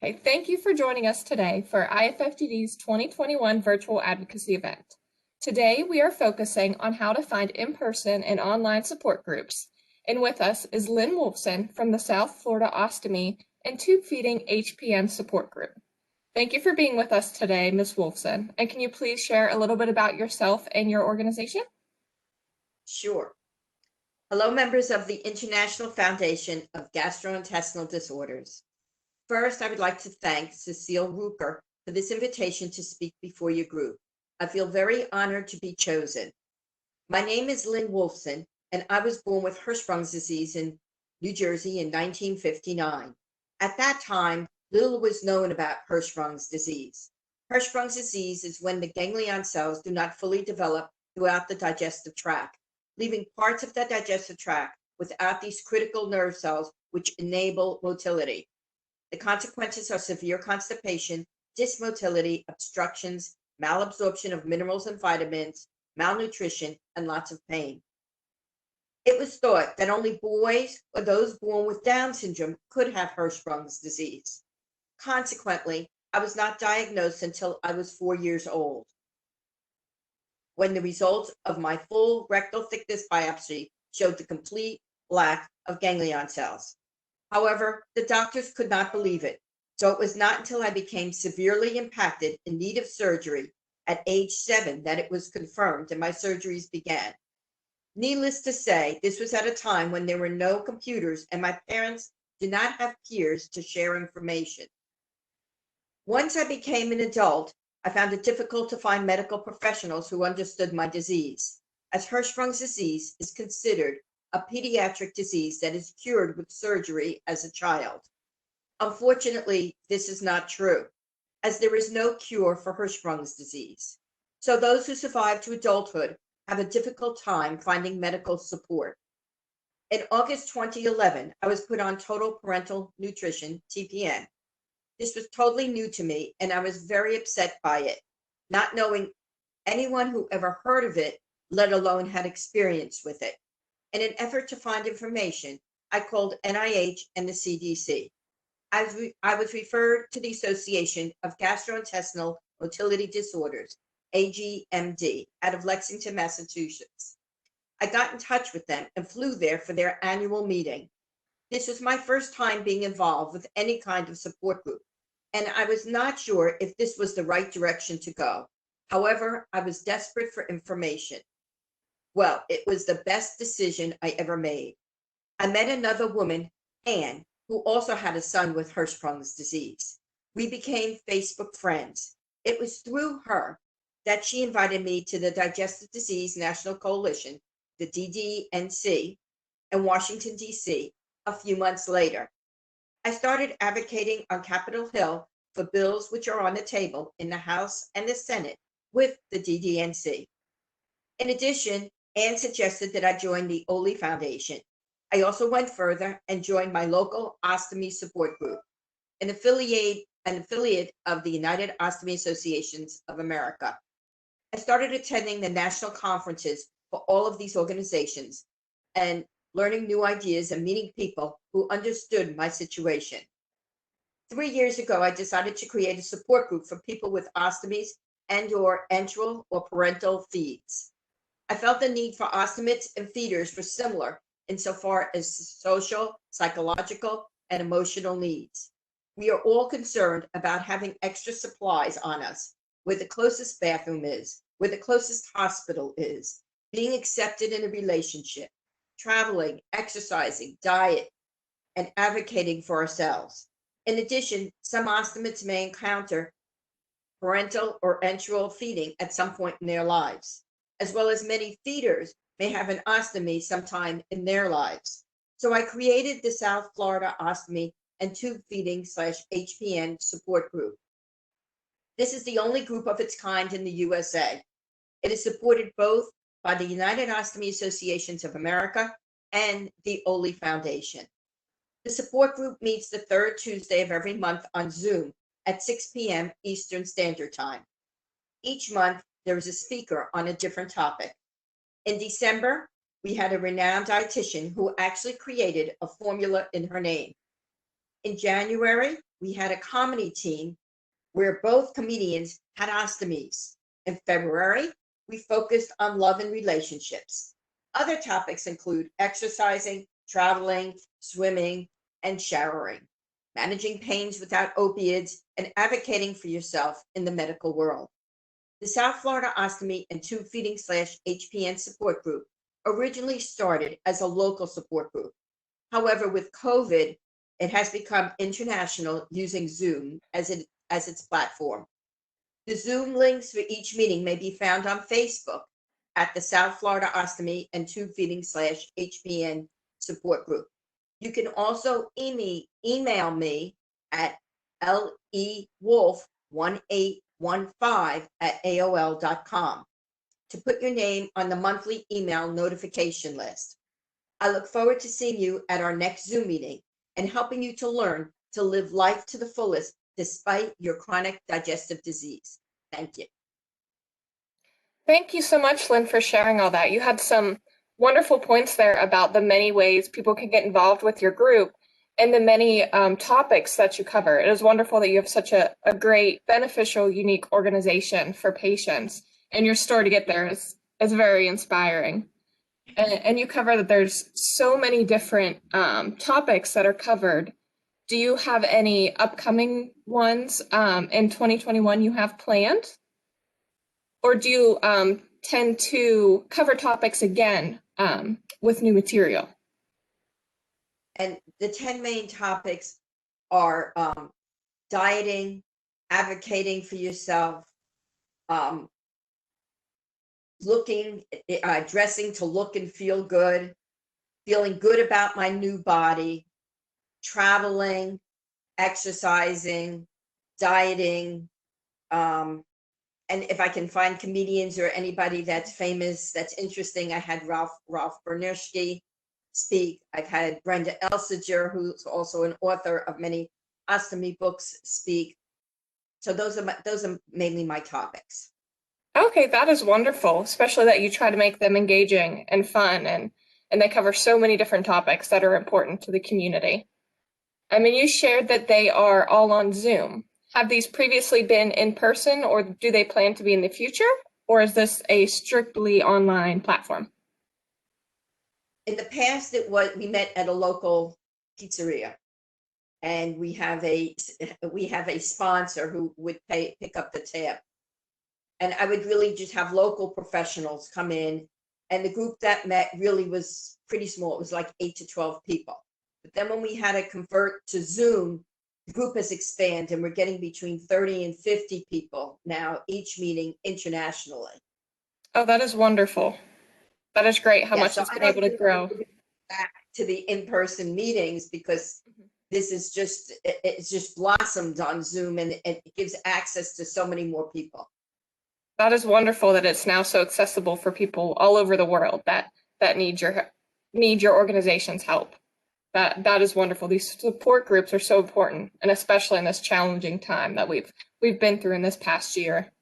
Okay, thank you for joining us today for IFFGD's 2021 virtual advocacy event. Today, we are focusing on how to find in-person and online support groups. And with us is Lynn Wolfsen from the South Florida Ostomy and Tube Feeding HPN support group. Thank you for being with us today, Ms. Wolfsen. And can you please share a little bit about yourself and your organization? Sure. Hello, members of the International Foundation of Gastrointestinal Disorders. First, I would like to thank Cecile Rucker for this invitation to speak before your group. I feel very honored to be chosen. My name is Lynn Wolfsen, and I was born with Hirschsprung's disease in New Jersey in 1959. At that time, little was known about Hirschsprung's disease. Hirschsprung's disease is when the ganglion cells do not fully develop throughout the digestive tract, leaving parts of the digestive tract without these critical nerve cells which enable motility. The consequences are severe constipation, dysmotility, obstructions, malabsorption of minerals and vitamins, malnutrition, and lots of pain. It was thought that only boys or those born with Down syndrome could have Hirschsprung's disease. Consequently, I was not diagnosed until I was 4 years old, when the results of my full rectal thickness biopsy showed the complete lack of ganglion cells. However, the doctors could not believe it, so it was not until I became severely impacted in need of surgery at age 7 that it was confirmed and my surgeries began. Needless to say, this was at a time when there were no computers and my parents did not have peers to share information. Once I became an adult, I found it difficult to find medical professionals who understood my disease, as Hirschsprung's disease is considered a pediatric disease that is cured with surgery as a child. Unfortunately, this is not true, as there is no cure for Hirschsprung's disease. So those who survive to adulthood have a difficult time finding medical support. In August 2011, I was put on total parental nutrition, TPN. This was totally new to me, and I was very upset by it, not knowing anyone who ever heard of it, let alone had experience with it. In an effort to find information, I called NIH and the CDC. I was referred to the Association of Gastrointestinal Motility Disorders, AGMD, out of Lexington, Massachusetts. I got in touch with them and flew there for their annual meeting. This was my first time being involved with any kind of support group, and I was not sure if this was the right direction to go. However, I was desperate for information. Well, it was the best decision I ever made. I met another woman, Anne, who also had a son with Hirschsprung's disease. We became Facebook friends. It was through her that she invited me to the Digestive Disease National Coalition, the DDNC, in Washington, D.C., a few months later. I started advocating on Capitol Hill for bills which are on the table in the House and the Senate with the DDNC. In addition, Anne suggested that I join the Oli Foundation. I also went further and joined my local ostomy support group, an affiliate of the United Ostomy Associations of America. I started attending the national conferences for all of these organizations and learning new ideas and meeting people who understood my situation. 3 years ago, I decided to create a support group for people with ostomies and/or enteral or parental feeds. I felt the need for ostomates and feeders were similar insofar as social, psychological, and emotional needs. We are all concerned about having extra supplies on us, where the closest bathroom is, where the closest hospital is, being accepted in a relationship, traveling, exercising, diet, and advocating for ourselves. In addition, some ostomates may encounter parental or enteral feeding at some point in their lives, as well as many feeders may have an ostomy sometime in their lives. So I created the South Florida Ostomy and Tube Feeding /HPN support group. This is the only group of its kind in the USA. It is supported both by the United Ostomy Associations of America and the Oli Foundation. The support group meets the third Tuesday of every month on Zoom at 6 p.m. Eastern Standard Time. Each month, there is a speaker on a different topic. In December, we had a renowned dietitian who actually created a formula in her name. In January, we had a comedy team where both comedians had ostomies. In February, we focused on love and relationships. Other topics include exercising, traveling, swimming, and showering, managing pains without opioids, and advocating for yourself in the medical world. The South Florida Ostomy and Tube Feeding / HPN support group originally started as a local support group. However, with COVID, it has become international using Zoom as its platform. The Zoom links for each meeting may be found on Facebook at the South Florida Ostomy and Tube Feeding / HPN support group. You can also email me at lewolf1815@aol.com to put your name on the monthly email notification list. I look forward to seeing you at our next Zoom meeting and helping you to learn to live life to the fullest despite your chronic digestive disease. Thank you. Thank you so much, Lynn, for sharing all that. You had some wonderful points there about the many ways people can get involved with your group and the many topics that you cover. It is wonderful that you have such a great, beneficial, unique organization for patients, and your story to get there is very inspiring. And you cover that there's so many different topics that are covered. Do you have any upcoming ones in 2021 you have planned? Or do you tend to cover topics again with new material? And the 10 main topics are dieting, advocating for yourself, dressing to look and feel good, feeling good about my new body, traveling, exercising, dieting, and if I can find comedians or anybody that's famous, that's interesting. I had Ralph Bernierski speak. I've had Brenda Elsinger, who's also an author of many ostomy books, speak. So those are mainly my topics. Okay, that is wonderful, especially that you try to make them engaging and fun, and they cover so many different topics that are important to the community. I mean, you shared that they are all on Zoom. Have these previously been in person, or do they plan to be in the future? Or is this a strictly online platform? In the past, we met at a local pizzeria, and we have a sponsor who would pick up the tab. And I would really just have local professionals come in, and the group that met really was pretty small. It was like 8 to 12 people. But then when we had to convert to Zoom, the group has expanded, and we're getting between 30 and 50 people now, each meeting internationally. Oh, that is wonderful. That is great how much So it's been able to grow. Back to the in-person meetings, because this is it's just blossomed on Zoom, and it gives access to so many more people. That is wonderful that it's now so accessible for people all over the world that need your organization's help. That is wonderful. These support groups are so important, and especially in this challenging time that we've been through in this past year.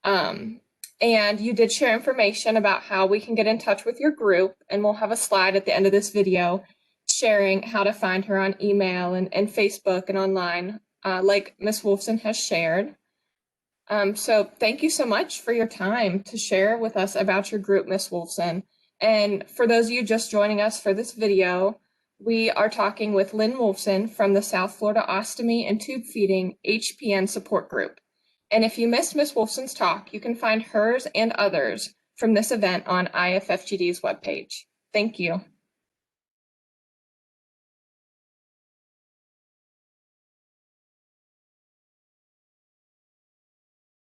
And you did share information about how we can get in touch with your group, and we'll have a slide at the end of this video sharing how to find her on email and Facebook and online, like Ms. Wolfsen has shared. So thank you so much for your time to share with us about your group, Ms. Wolfsen. And for those of you just joining us for this video, we are talking with Lynn Wolfsen from the South Florida Ostomy and Tube Feeding HPN support group. And if you missed Ms. Wolfsen's talk, you can find hers and others from this event on IFFGD's webpage. Thank you.